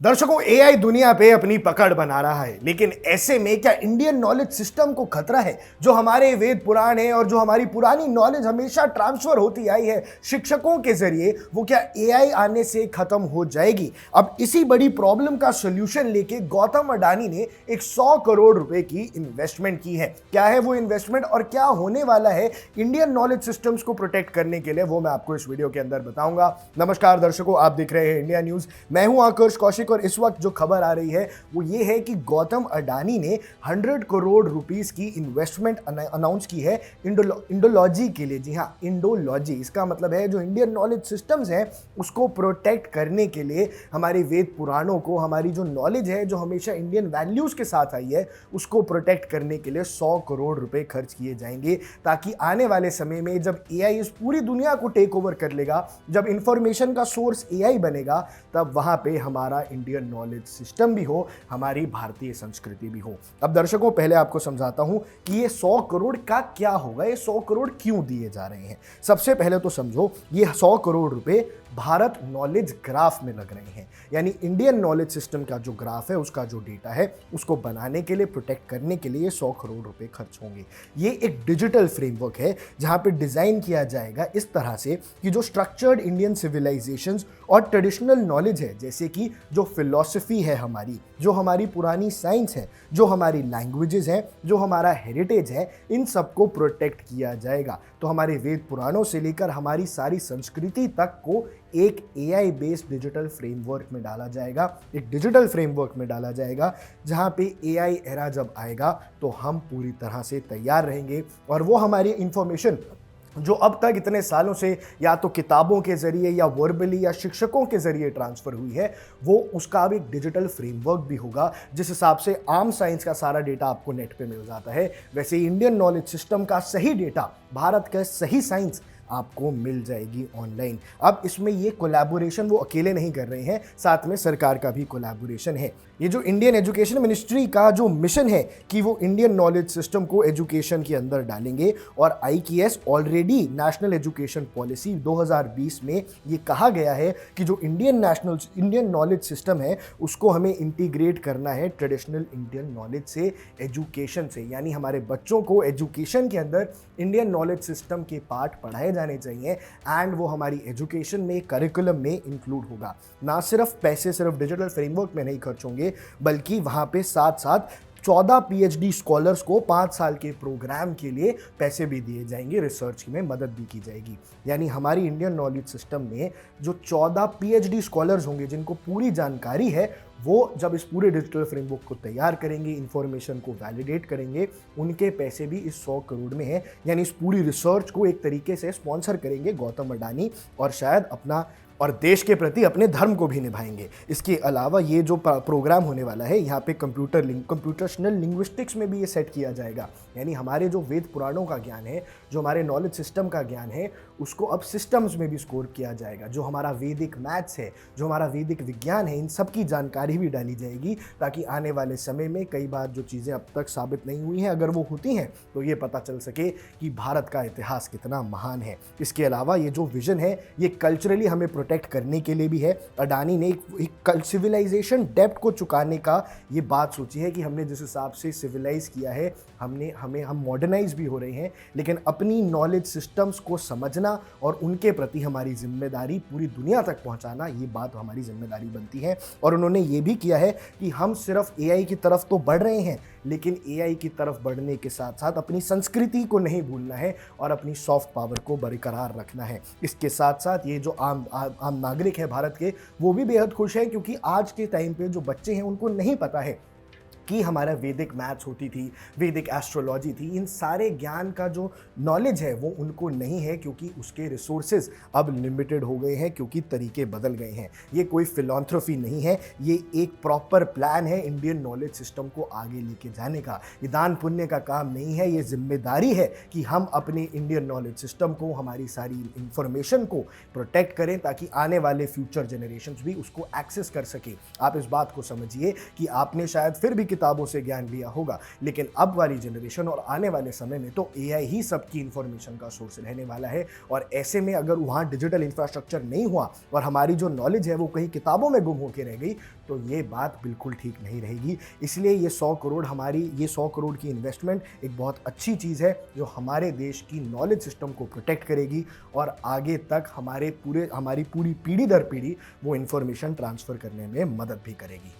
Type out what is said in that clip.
दर्शकों, एआई दुनिया पे अपनी पकड़ बना रहा है, लेकिन ऐसे में क्या इंडियन नॉलेज सिस्टम को खतरा है? जो हमारे वेद पुराण है और जो हमारी पुरानी नॉलेज हमेशा ट्रांसफर होती आई है शिक्षकों के जरिए, वो क्या एआई आने से खत्म हो जाएगी? अब इसी बड़ी प्रॉब्लम का सॉल्यूशन लेके गौतम अडानी ने एक 100 करोड़ रुपए की इन्वेस्टमेंट की है। क्या है वो इन्वेस्टमेंट और क्या होने वाला है इंडियन नॉलेज सिस्टम्स को प्रोटेक्ट करने के लिए, वो मैं आपको इस वीडियो के अंदर बताऊंगा। नमस्कार दर्शकों, आप देख रहे हैं इंडिया न्यूज। मैं हूं आकर्ष कौशिक और इस वक्त जो खबर आ रही है वो ये है कि गौतम अडानी ने 100 करोड़ रुपीस की इन्वेस्टमेंट अनाउंस की है इंडोलॉजी के लिए। जी हां, इंडोलॉजी, इसका मतलब है जो इंडियन नॉलेज सिस्टम्स हैं उसको प्रोटेक्ट करने के लिए, हमारे वेद पुराणों को, हमारी जो नॉलेज है जो हमेशा इंडियन वैल्यूज के साथ आई है उसको प्रोटेक्ट करने के लिए 100 करोड़ रुपए खर्च किए जाएंगे, ताकि आने वाले समय में जब एआई इस पूरी दुनिया को टेक ओवर कर लेगा, जब इंफॉर्मेशन का सोर्स एआई बनेगा, तब वहां पे हमारा इंडियन नॉलेज सिस्टम भी हो, हमारी भारतीय संस्कृति भी हो। अब दर्शकों, पहले आपको समझाता हूं कि ये 100 करोड़ का क्या होगा, ये 100 करोड़ क्यों दिए जा रहे हैं। सबसे पहले तो समझो, ये 100 करोड़ रुपए भारत नॉलेज ग्राफ में लग रहे हैं, यानी इंडियन नॉलेज सिस्टम का जो ग्राफ है, उसका जो डेटा है, उसको बनाने के लिए, प्रोटेक्ट करने के लिए 100 करोड़ रुपए खर्च होंगे। ये एक डिजिटल फ्रेमवर्क है जहां पे डिजाइन किया जाएगा इस तरह से कि जो स्ट्रक्चर्ड इंडियन सिविलाइजेशंस और ट्रेडिशनल नॉलेज है, जैसे कि जो फिलॉसफी है हमारी, जो हमारी पुरानी साइंस है, जो हमारी लैंग्वेजेस हैं, जो हमारा हेरिटेज है, इन सबको प्रोटेक्ट किया जाएगा। तो हमारे वेद पुराणों से लेकर हमारी सारी संस्कृति तक को एक एआई बेस्ड डिजिटल फ्रेमवर्क में डाला जाएगा, एक डिजिटल फ्रेमवर्क में डाला जाएगा, जहां पे एआई एरा जब आएगा तो हम पूरी तरह से तैयार रहेंगे और वो हमारी इंफॉर्मेशन जो अब तक इतने सालों से या तो किताबों के जरिए या वर्बली या शिक्षकों के जरिए ट्रांसफर हुई है, वो उसका अब एक डिजिटल फ्रेमवर्क भी होगा। जिस हिसाब से आम साइंस का सारा डेटा आपको नेट पे मिल जाता है, वैसे ही इंडियन नॉलेज सिस्टम का सही डेटा, भारत का सही साइंस आपको मिल जाएगी ऑनलाइन। अब इसमें ये कोलैबोरेशन वो अकेले नहीं कर रहे हैं, साथ में सरकार का भी कोलैबोरेशन है। ये जो इंडियन एजुकेशन मिनिस्ट्री का जो मिशन है कि वो इंडियन नॉलेज सिस्टम को एजुकेशन के अंदर डालेंगे, और IKS already national education policy 2020 में ये कहा गया है कि जो इंडियन नॉलेज सिस्टम है उसको हमें इंटीग्रेट करना है ट्रेडिशनल इंडियन नॉलेज से, एजुकेशन से, यानी हमारे बच्चों को एजुकेशन के अंदर इंडियन नॉलेज सिस्टम के पार्ट पढ़ाए जाने चाहिए, एंड वो हमारी एजुकेशन में, करिकुलम में इंक्लूड होगा। ना सिर्फ पैसे सिर्फ डिजिटल फ्रेमवर्क में नहीं खर्च होंगे, बल्कि वहां पे साथ साथ 14 पीएचडी स्कॉलर्स को 5 साल के प्रोग्राम के लिए पैसे भी दिए जाएंगे, रिसर्च में मदद भी की जाएगी। यानी हमारी इंडियन नॉलेज सिस्टम में जो 14 पीएचडी स्कॉलर्स होंगे जिनको पूरी जानकारी है, वो जब इस पूरे डिजिटल फ्रेमवर्क को तैयार करेंगे, इंफॉर्मेशन को वैलिडेट करेंगे, उनके पैसे भी इस 100 करोड़ में है। यानी इस पूरी रिसर्च को एक तरीके से स्पॉन्सर करेंगे गौतम अडानी, और शायद अपना और देश के प्रति अपने धर्म को भी निभाएंगे। इसके अलावा ये जो प्रोग्राम होने वाला है, यहाँ पे कंप्यूटेशनल लिंग्विस्टिक्स में भी ये सेट किया जाएगा। यानी हमारे जो वेद पुराणों का ज्ञान है, जो हमारे नॉलेज सिस्टम का ज्ञान है, उसको अब सिस्टम्स में भी स्कोर किया जाएगा। जो हमारा वैदिक मैथ्स है, जो हमारा वैदिक विज्ञान है, इन सब की जानकारी भी डाली जाएगी, ताकि आने वाले समय में कई बार जो चीज़ें अब तक साबित नहीं हुई हैं, अगर वो होती हैं तो ये पता चल सके कि भारत का इतिहास कितना महान है। इसके अलावा ये जो विजन है, ये कल्चरली हमें प्रोटेक्ट करने के लिए भी है। अडानी ने एक सिविलाइजेशन डेब्ट को चुकाने का ये बात सोची है कि हमने जिस हिसाब से सिविलाइज किया है, हम मॉडर्नाइज भी हो रहे हैं, लेकिन अपनी नॉलेज सिस्टम्स को समझना और उनके प्रति हमारी जिम्मेदारी पूरी दुनिया तक पहुंचाना, ये बात हमारी जिम्मेदारी बनती है। और उन्होंने ये भी किया है कि हम सिर्फ एआई की तरफ तो बढ़ रहे हैं, लेकिन एआई की तरफ बढ़ने के साथ साथ अपनी संस्कृति को नहीं भूलना है और अपनी सॉफ्ट पावर को बरकरार रखना है। इसके साथ साथ ये जो आम नागरिक है भारत के, वो भी बेहद खुश है, क्योंकि आज के टाइम पे जो बच्चे हैं उनको नहीं पता है कि हमारा वैदिक मैथ्स होती थी, वैदिक एस्ट्रोलॉजी थी। इन सारे ज्ञान का जो नॉलेज है वो उनको नहीं है, क्योंकि उसके रिसोर्सेज अब लिमिटेड हो गए हैं, क्योंकि तरीके बदल गए हैं। ये कोई फिलॉन्थ्रफी नहीं है, ये एक प्रॉपर प्लान है इंडियन नॉलेज सिस्टम को आगे लेके जाने का। ये दान पुण्य का काम नहीं है, ये जिम्मेदारी है कि हम अपने इंडियन नॉलेज सिस्टम को, हमारी सारी इंफॉर्मेशन को प्रोटेक्ट करें, ताकि आने वाले फ्यूचर जनरेशंस भी उसको एक्सेस कर सके। आप इस बात को समझिए कि आपने शायद फिर भी किताबों से ज्ञान लिया होगा, लेकिन अब वाली जनरेशन और आने वाले समय में तो एआई ही सबकी इंफॉर्मेशन का सोर्स रहने वाला है। और ऐसे में अगर वहाँ डिजिटल इंफ्रास्ट्रक्चर नहीं हुआ और हमारी जो नॉलेज है वो कहीं किताबों में गुम होकर रह गई, तो ये बात बिल्कुल ठीक नहीं रहेगी। इसलिए ये 100 करोड़ की इन्वेस्टमेंट एक बहुत अच्छी चीज़ है जो हमारे देश की नॉलेज सिस्टम को प्रोटेक्ट करेगी और आगे तक हमारी पूरी पीढ़ी दर पीढ़ी वो इंफॉर्मेशन ट्रांसफ़र करने में मदद भी करेगी।